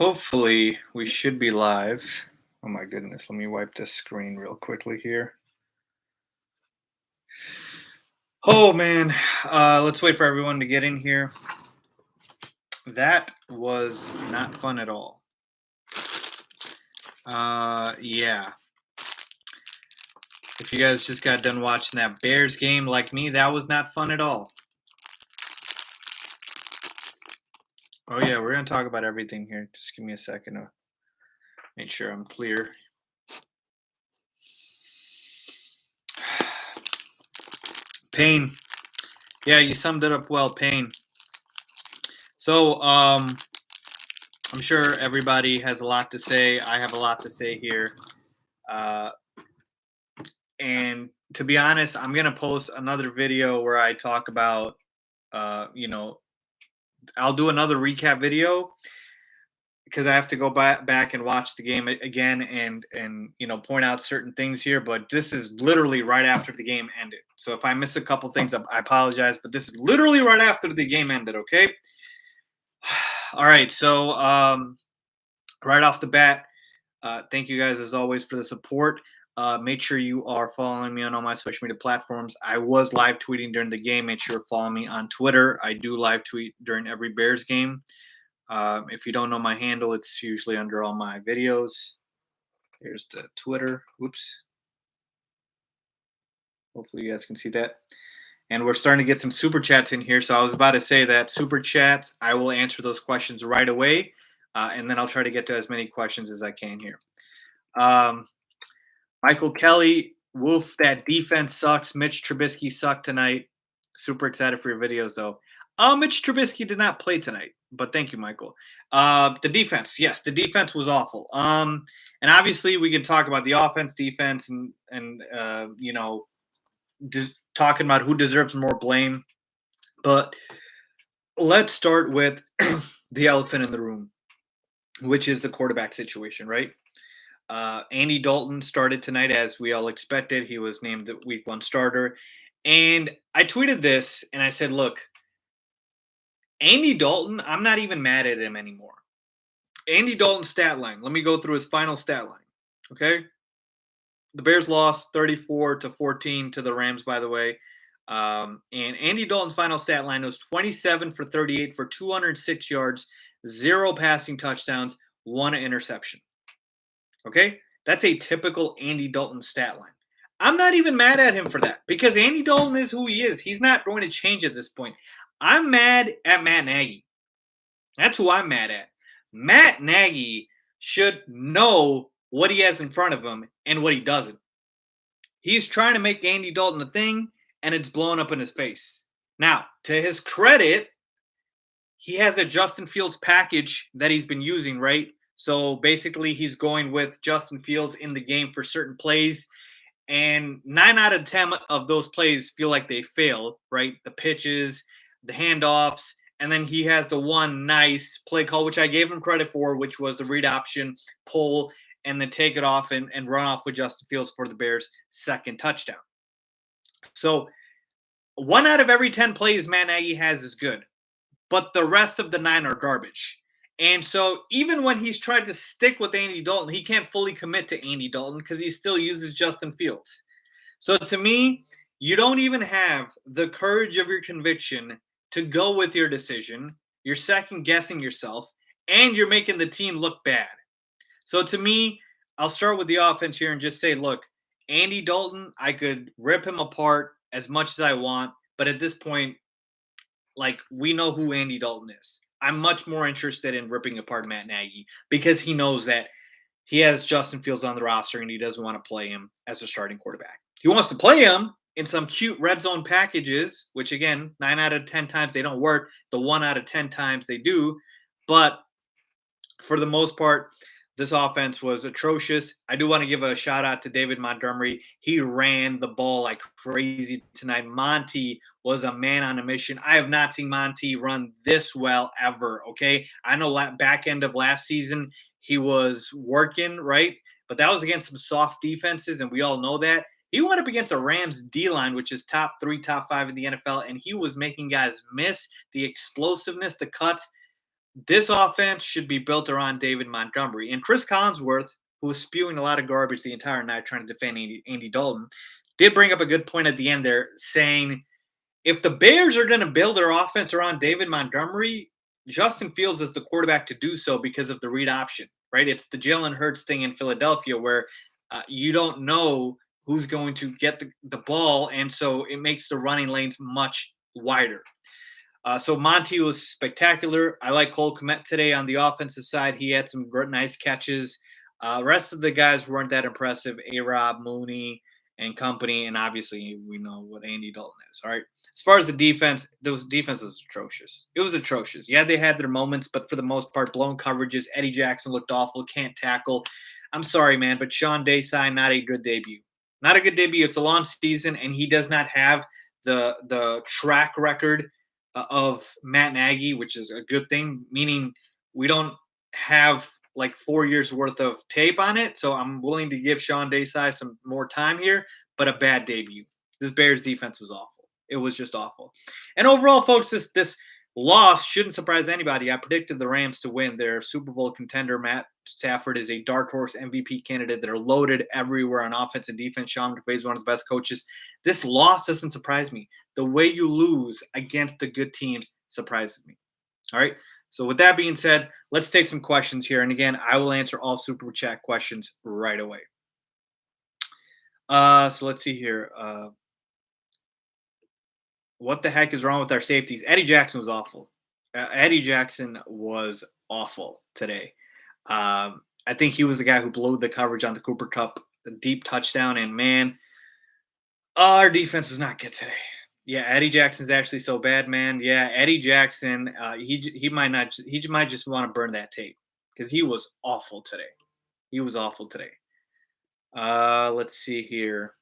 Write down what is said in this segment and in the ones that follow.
Hopefully, we should be live. Oh my goodness, let me wipe this screen real quickly here. Oh man, let's wait for everyone to get in here. That was not fun at all. Yeah. If you guys just got done watching that Bears game like me, that was not fun at all. Oh yeah, we're gonna talk about everything here. Just give me a second to make sure I'm clear. Pain. Yeah, you summed it up well, Pain. So, I'm sure everybody has a lot to say. I have a lot to say here. Uh, and to be honest, I'm going to post another video where I talk about, you know, I'll do another recap video because I have to go back and watch the game again and point out certain things here. But this is literally right after the game ended. So if I miss a couple things, I apologize. But this is literally right after the game ended. Okay. All right. So right off the bat, thank you guys as always for the support. Make sure you are following me on all my social media platforms. I was live tweeting during the game. Make sure to follow me on Twitter. I do live tweet during every Bears game. If you don't know my handle, it's usually under all my videos. Here's the Twitter. Oops. Hopefully you guys can see that. And we're starting to get some super chats in here. So I was about to say that super chats, I will answer those questions right away. And then I'll try to get to as many questions as I can here. Michael Kelly, Wolf, that defense sucks. Mitch Trubisky sucked tonight. Super excited for your videos, though. Mitch Trubisky did not play tonight, but thank you, Michael. The defense, yes, the defense was awful. And obviously we can talk about the offense, defense, and talking about who deserves more blame. But let's start with the elephant in the room, which is the quarterback situation, right? Andy Dalton started tonight as we all expected. He was named the week 1 starter. And I tweeted this and I said, look, Andy Dalton, I'm not even mad at him anymore. Andy Dalton's stat line. Let me go through his final stat line. Okay. The Bears lost 34-14 to the Rams, by the way. And Andy Dalton's final stat line was 27 for 38 for 206 yards, 0 passing touchdowns, 1 interception. Okay? That's a typical Andy Dalton stat line. I'm not even mad at him for that because Andy Dalton is who he is. He's not going to change at this point. I'm mad at Matt Nagy. That's who I'm mad at. Matt Nagy should know what he has in front of him and what he doesn't. He's trying to make Andy Dalton a thing, and it's blowing up in his face. Now, to his credit, he has a Justin Fields package that he's been using, right? So basically, he's going with Justin Fields in the game for certain plays. And 9 out of 10 of those plays feel like they fail, right? The pitches, the handoffs, and then he has the one nice play call, which I gave him credit for, which was the read option, pull, and then take it off and run off with Justin Fields for the Bears' second touchdown. So 1 out of every 10 plays Matt Nagy has is good, but the rest of the 9 are garbage. And so even when he's tried to stick with Andy Dalton, he can't fully commit to Andy Dalton because he still uses Justin Fields. So to me, you don't even have the courage of your conviction to go with your decision. You're second guessing yourself, and you're making the team look bad. So to me, I'll start with the offense here and just say, look, Andy Dalton, I could rip him apart as much as I want, but at this point, like, we know who Andy Dalton is. I'm much more interested in ripping apart Matt Nagy because he knows that he has Justin Fields on the roster and he doesn't want to play him as a starting quarterback. He wants to play him in some cute red zone packages, which again, 9 out of 10 times they don't work. The 1 out of 10 times they do. But for the most part, this offense was atrocious. I do want to give a shout out to David Montgomery. He ran the ball like crazy tonight. Monty was a man on a mission. I have not seen Monty run this well ever, okay? I know back end of last season, he was working, right? But that was against some soft defenses, and we all know that. He went up against a Rams D-line, which is top 3, top 5 in the NFL, and he was making guys miss. The explosiveness, the cuts. This offense should be built around David Montgomery. And Chris Collinsworth, who was spewing a lot of garbage the entire night trying to defend Andy Dalton, did bring up a good point at the end there, saying if the Bears are going to build their offense around David Montgomery, Justin Fields is the quarterback to do so because of the read option, right? It's the Jalen Hurts thing in Philadelphia where you don't know who's going to get the ball, and so it makes the running lanes much wider. So Monty was spectacular. I like Cole Kmet today on the offensive side. He had some nice catches. Rest of the guys weren't that impressive. A-Rob, Mooney, and company, and obviously we know what Andy Dalton is. All right. As far as the defense, those defense was atrocious. It was atrocious. Yeah, they had their moments, but for the most part, blown coverages. Eddie Jackson looked awful. Can't tackle. I'm sorry, man, but Sean Desai, not a good debut. Not a good debut. It's a long season, and he does not have the track record of Matt Nagy, which is a good thing, meaning we don't have like 4 years worth of tape on it. So I'm willing to give Sean Desai some more time here, but a bad debut. This Bears defense was awful. It was just awful. And overall, folks, this loss shouldn't surprise anybody. I predicted the Rams to win. Their Super Bowl contender, Matt Stafford, is a dark horse MVP candidate. They're loaded everywhere on offense and defense. Sean McVay is one of the best coaches. This loss doesn't surprise me. The way you lose against the good teams surprises me. All right. So with that being said, let's take some questions here. And again, I will answer all Super Chat questions right away. So let's see here. What the heck is wrong with our safeties? Eddie Jackson was awful. Eddie Jackson was awful today. I think he was the guy who blew the coverage on the Cooper Kupp, the deep touchdown. And man, our defense was not good today. Yeah, Eddie Jackson's actually so bad, man. Yeah, Eddie Jackson, he might just want to burn that tape because he was awful today. He was awful today. Let's see here.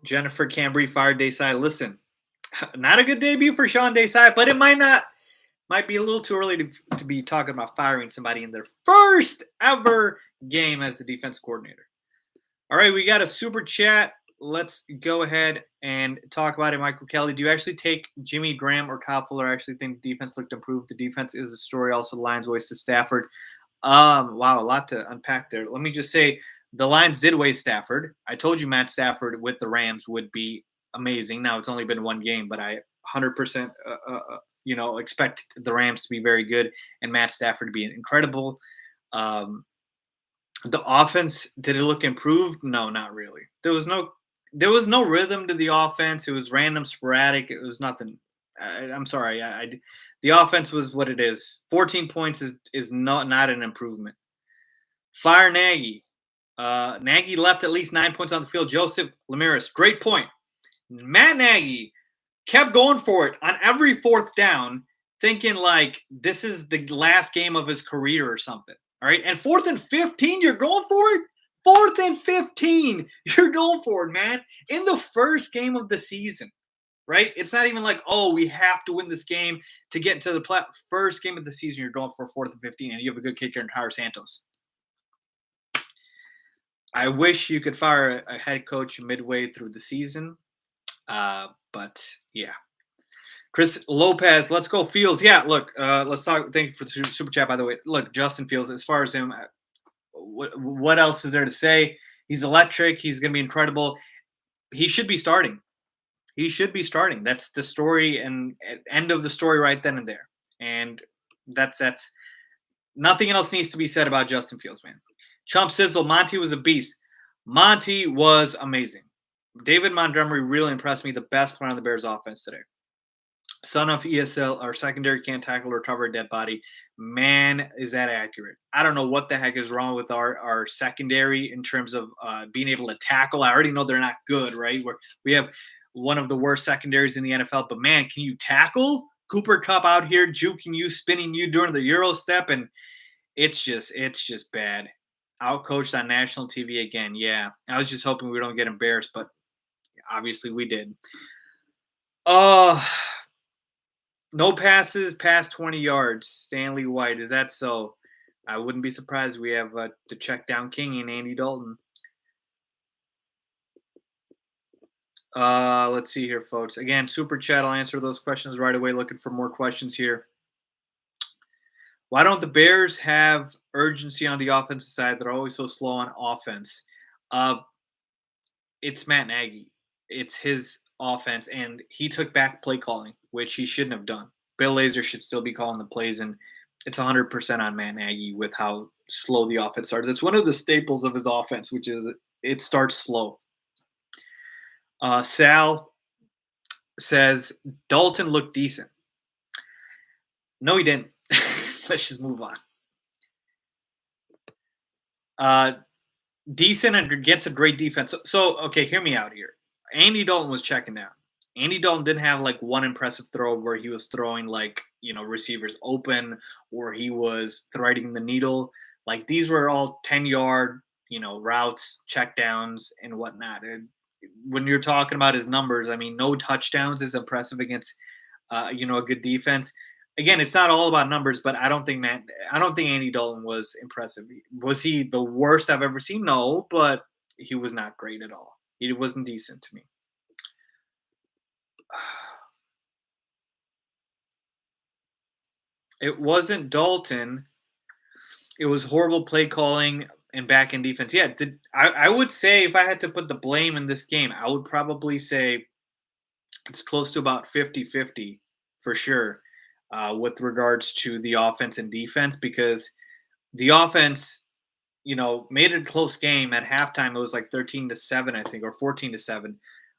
Jennifer Cambry fired Desai. Listen, not a good debut for Sean Desai, but it might be a little too early to be talking about firing somebody in their first ever game as the defense coordinator. All right, we got a super chat. Let's go ahead and talk about it. Michael Kelly, do you actually take Jimmy Graham or Kyle Fuller? I actually think the defense looked improved. The defense is a story. Also, the Lions wasted Stafford. Wow, a lot to unpack there. Let me just say the Lions did waste Stafford. I told you Matt Stafford with the Rams would be amazing. Now it's only been one game, but I 100% expect the Rams to be very good and Matt Stafford to be incredible. The offense, did it look improved? No, not really. There was no rhythm to the offense. It was random, sporadic. It was nothing. I'm sorry. The offense was what it is. 14 points is not an improvement. Fire Nagy. Nagy left at least 9 points on the field. Joseph Lamiris, great point. Matt Nagy kept going for it on every fourth down, thinking like this is the last game of his career or something. All right. And 4th and 15, you're going for it? 4th and 15, you're going for it, man. In the first game of the season, right? It's not even like, oh, we have to win this game to get into the first game of the season. You're going for 4th and 15, and you have a good kicker in Jair Santos. I wish you could fire a head coach midway through the season. But yeah. Chris Lopez, let's go Fields. Yeah, look, let's talk. Thank you for the super chat, by the way. Look, Justin Fields, as far as him, what else is there to say? He's electric. He's going to be incredible. He should be starting. He should be starting. That's the story and end of the story right then and there. And that's nothing else needs to be said about Justin Fields, man. Chump Sizzle, Monty was a beast. Monty was amazing. David Montgomery really impressed me. The best player on the Bears offense today. Son of ESL, our secondary can't tackle or recover a dead body. Man, is that accurate. I don't know what the heck is wrong with our secondary in terms of being able to tackle. I already know they're not good, right? We have one of the worst secondaries in the NFL, but man, can you tackle? Cooper Kupp out here juking you, spinning you during the Euro step, and it's just bad. Outcoached on national TV again. Yeah, I was just hoping we don't get embarrassed, but obviously we did. No passes past 20 yards. Stanley White, is that so? I wouldn't be surprised we have to check down King and Andy Dalton. Let's see here, folks. Again, super chat. I'll answer those questions right away. Looking for more questions here. Why don't the Bears have urgency on the offensive side? They're always so slow on offense. Uh, it's Matt Nagy. It's his offense, and he took back play calling, which he shouldn't have done. Bill Lazor should still be calling the plays, and it's 100% on Matt Nagy with how slow the offense starts. It's one of the staples of his offense, which is it starts slow. Sal says Dalton looked decent. No, he didn't. Let's just move on. Decent and against a great defense. So, okay, hear me out here. Andy Dalton was checking down. Andy Dalton didn't have like one impressive throw where he was throwing like, receivers open or he was threading the needle. Like these were all 10-yard, routes, checkdowns, and whatnot. And when you're talking about his numbers, I mean, no touchdowns is impressive against, a good defense. Again, it's not all about numbers, but I don't think Andy Dalton was impressive. Was he the worst I've ever seen? No, but he was not great at all. He wasn't decent to me. It wasn't Dalton. It was horrible play calling and back end defense. Yeah, I would say if I had to put the blame in this game, I would probably say it's close to about 50-50 for sure. With regards to the offense and defense, because the offense, made it a close game at halftime. It was like 13-7, I think, or 14-7,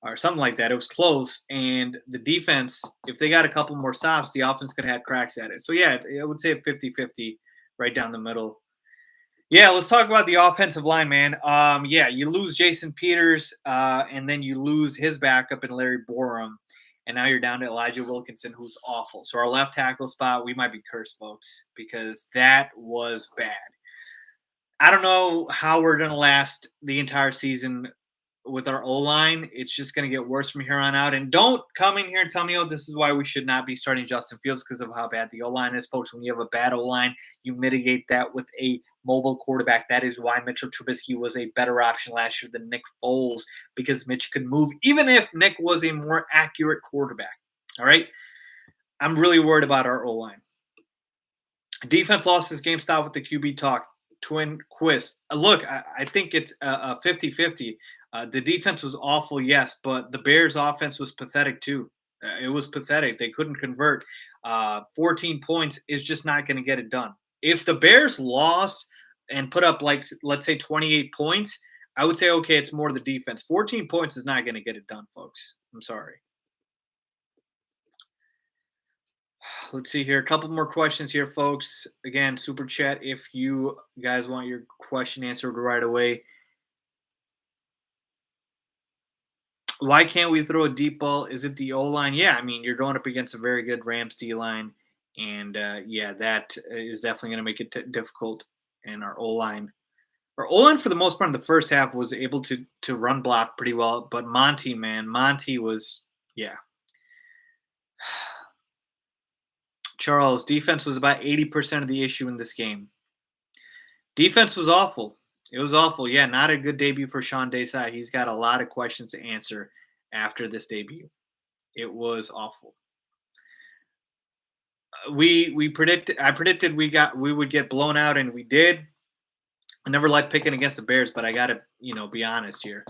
or something like that. It was close, and the defense, if they got a couple more stops, the offense could have had cracks at it. So yeah, I would say 50-50 right down the middle. Yeah, let's talk about the offensive line, man. Yeah, you lose Jason Peters, and then you lose his backup in Larry Borum. And now you're down to Elijah Wilkinson, who's awful. So our left tackle spot, we might be cursed, folks, because that was bad. I don't know how we're going to last the entire season with our O-line. It's just going to get worse from here on out. And don't come in here and tell me, oh, this is why we should not be starting Justin Fields because of how bad the O-line is. Folks, when you have a bad O-line, you mitigate that with a mobile quarterback. That is why Mitchell Trubisky was a better option last year than Nick Foles, because Mitch could move, even if Nick was a more accurate quarterback. All right? I'm really worried about our O-line. Defense lost his game. Stop with the QB talk. Twin Quist. Look, I think it's a 50-50. The defense was awful, yes, but the Bears' offense was pathetic too. It was pathetic. They couldn't convert. 14 points is just not going to get it done. If the Bears lost and put up, like, let's say 28 points, I would say, okay, it's more the defense. 14 points is not going to get it done, folks. I'm sorry. Let's see here. A couple more questions here, folks. Again, super chat if you guys want your question answered right away. Why can't we throw a deep ball? Is it the O-line? Yeah, I mean, you're going up against a very good Rams D-line. And, yeah, that is definitely going to make it difficult. And our O-line. Our O-line, for the most part, in the first half was able to run block pretty well. But Monty was, yeah. Charles, defense was about 80% of the issue in this game. Defense was awful. It was awful. Yeah, not a good debut for Sean Desai. He's got a lot of questions to answer after this debut. It was awful. I predicted we would get blown out, and we did. I never liked picking against the Bears, but I got to, be honest here.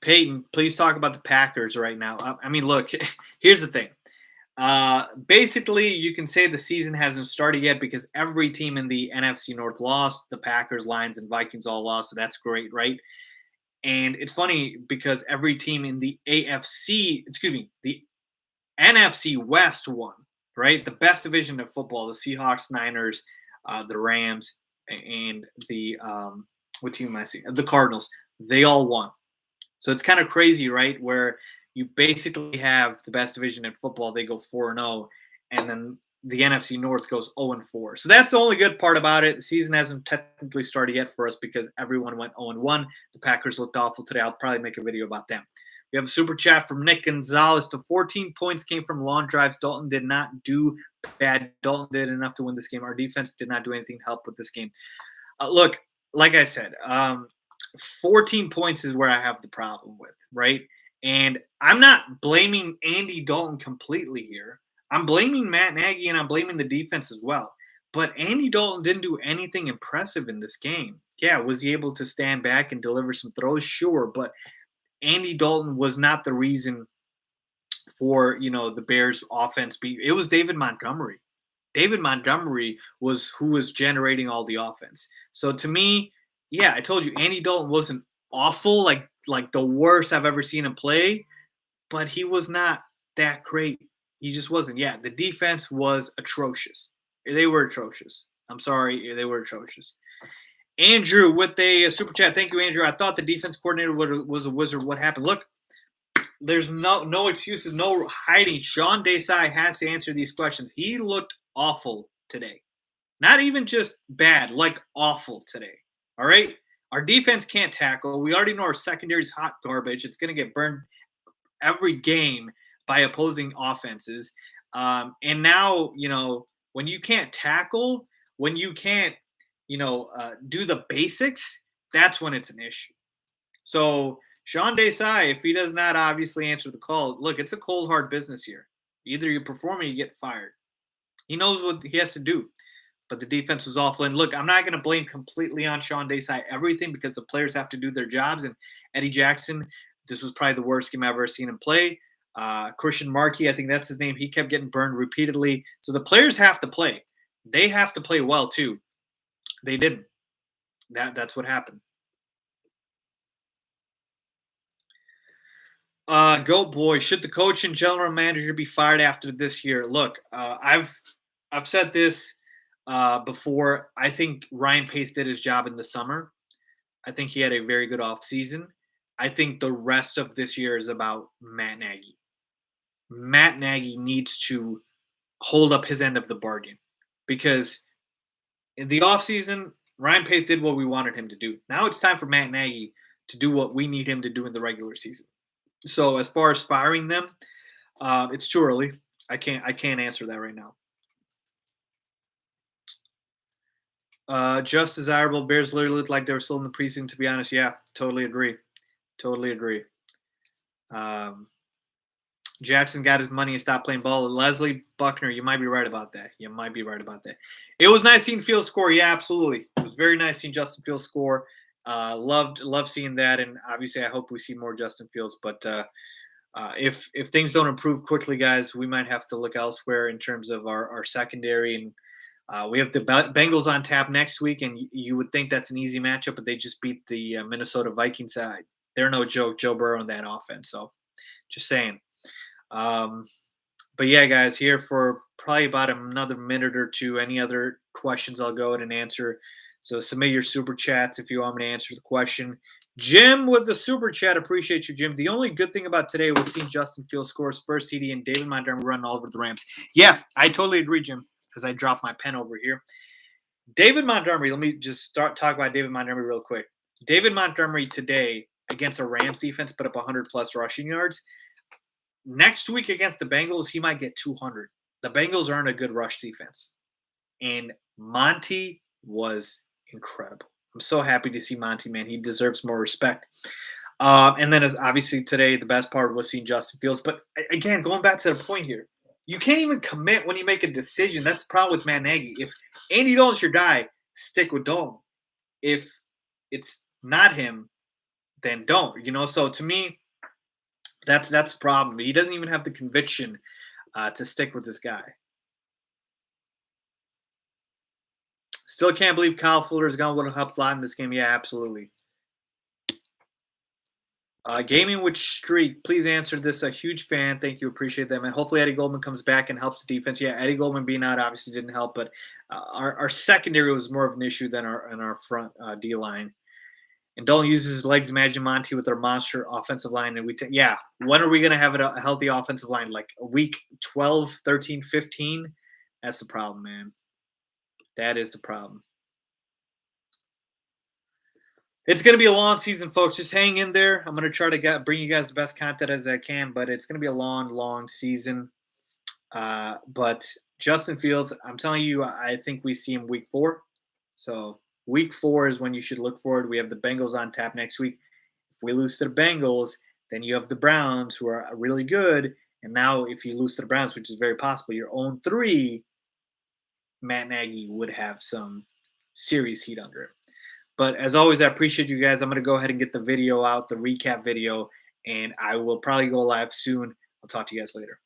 Peyton, please talk about the Packers right now. I mean, look, here's the thing. Basically, you can say the season hasn't started yet because every team in the NFC North lost. The Packers, Lions, and Vikings all lost, so that's great, right? And it's funny because every team in the the NFC West won, right? The best division of football, the Seahawks, Niners, the Rams, and the what team am I seeing? The Cardinals. They all won. So it's kind of crazy, right? Where you basically have the best division in football. They go 4-0, and then the NFC North goes 0-4. So that's the only good part about it. The season hasn't technically started yet for us because everyone went 0-1. The Packers looked awful today. I'll probably make a video about them. We have a super chat from Nick Gonzalez. The 14 points came from long drives. Dalton did not do bad. Dalton did enough to win this game. Our defense did not do anything to help with this game. Look, like I said, 14 points is where I have the problem with, right? And I'm not blaming Andy Dalton completely here. I'm blaming Matt Nagy and I'm blaming the defense as well. But Andy Dalton didn't do anything impressive in this game. Yeah, was he able to stand back and deliver some throws? Sure, but Andy Dalton was not the reason for the Bears offense it was David Montgomery. David Montgomery was who was generating all the offense. So to me, yeah, I told you Andy Dalton wasn't awful, like the worst I've ever seen him play, but he was not that great. He just wasn't. Yeah, the defense was atrocious. They were atrocious. I'm sorry, they were atrocious. Andrew with a super chat. Thank you, Andrew. I thought the defense coordinator was a wizard. What happened? Look, there's no excuses, no hiding. Sean Desai has to answer these questions. He looked awful today. Not even just bad, like awful today. All right? Our defense can't tackle. We already know our secondary's hot garbage. It's going to get burned every game by opposing offenses. And now, when you can't tackle, when you can't, do the basics, that's when it's an issue. So Sean Desai, if he does not obviously answer the call, look, it's a cold, hard business here. Either you perform or you get fired. He knows what he has to do. But the defense was awful. And look, I'm not going to blame completely on Sean Desai everything because the players have to do their jobs. And Eddie Jackson, this was probably the worst game I've ever seen him play. Christian Markey, I think that's his name. He kept getting burned repeatedly. So the players have to play. They have to play well too. They didn't. That's what happened. Goat boy, should the coach and general manager be fired after this year? Look, I've said this before. I think Ryan Pace did his job in the summer. I think he had a very good offseason. I think the rest of this year is about Matt Nagy. Matt Nagy needs to hold up his end of the bargain because in the offseason, Ryan Pace did what we wanted him to do. Now it's time for Matt Nagy to do what we need him to do in the regular season. So as far as firing them, it's too early. I can't answer that right now. Just desirable. Bears literally looked like they were still in the preseason, to be honest. Yeah, totally agree. Totally agree. Jackson got his money and stopped playing ball. Leslie Buckner, you might be right about that. You might be right about that. It was nice seeing Fields score. Yeah, absolutely. It was very nice seeing Justin Fields score. Loved seeing that, and obviously I hope we see more Justin Fields. But if things don't improve quickly, guys, we might have to look elsewhere in terms of our secondary. And we have the Bengals on tap next week, and you would think that's an easy matchup, but they just beat the Minnesota Vikings. They're no joke, Joe Burrow in that offense. So just saying. But yeah, guys, here for probably about another minute or two. Any other questions, I'll go ahead and answer. So submit your super chats if you want me to answer the question. Jim with the super chat. Appreciate you, Jim. The only good thing about today was seeing Justin Fields score his first TD and David Montgomery run all over the Rams. Yeah, I totally agree, Jim, as I drop my pen over here. David Montgomery, let me just talk about David Montgomery real quick. David Montgomery today against a Rams defense put up 100-plus rushing yards. Next week against the Bengals, he might get 200. The Bengals aren't a good rush defense. And Monty was incredible. I'm so happy to see Monty, man. He deserves more respect. And then, as obviously today, the best part was seeing Justin Fields. But again, going back to the point here, you can't even commit when you make a decision. That's the problem with Matt Nagy. If Andy Dalton's your guy, stick with Dalton. If it's not him, then don't. So to me, that's the problem. He doesn't even have the conviction to stick with this guy. Still can't believe Kyle Fuller is going to help a lot in this game. Yeah, absolutely. Gaming with Streak, please answer this. A huge fan. Thank you. Appreciate that, man. Hopefully Eddie Goldman comes back and helps the defense. Yeah, Eddie Goldman being out obviously didn't help, but our secondary was more of an issue than our front D-line. And Dalton uses his legs. Imagine Monty with our monster offensive line. And when are we going to have a healthy offensive line? Like a week 12, 13, 15? That's the problem, man. That is the problem. It's going to be a long season, folks. Just hang in there. I'm going to try to bring you guys the best content as I can, but it's going to be a long, long season. But Justin Fields, I'm telling you, I think we see him week 4. So Week 4 is when you should look forward. We have the Bengals on tap next week. If we lose to the Bengals, then you have the Browns, who are really good. And now, if you lose to the Browns, which is very possible, you're 0-3, Matt Nagy would have some serious heat under him. But as always, I appreciate you guys. I'm going to go ahead and get the video out, the recap video, and I will probably go live soon. I'll talk to you guys later.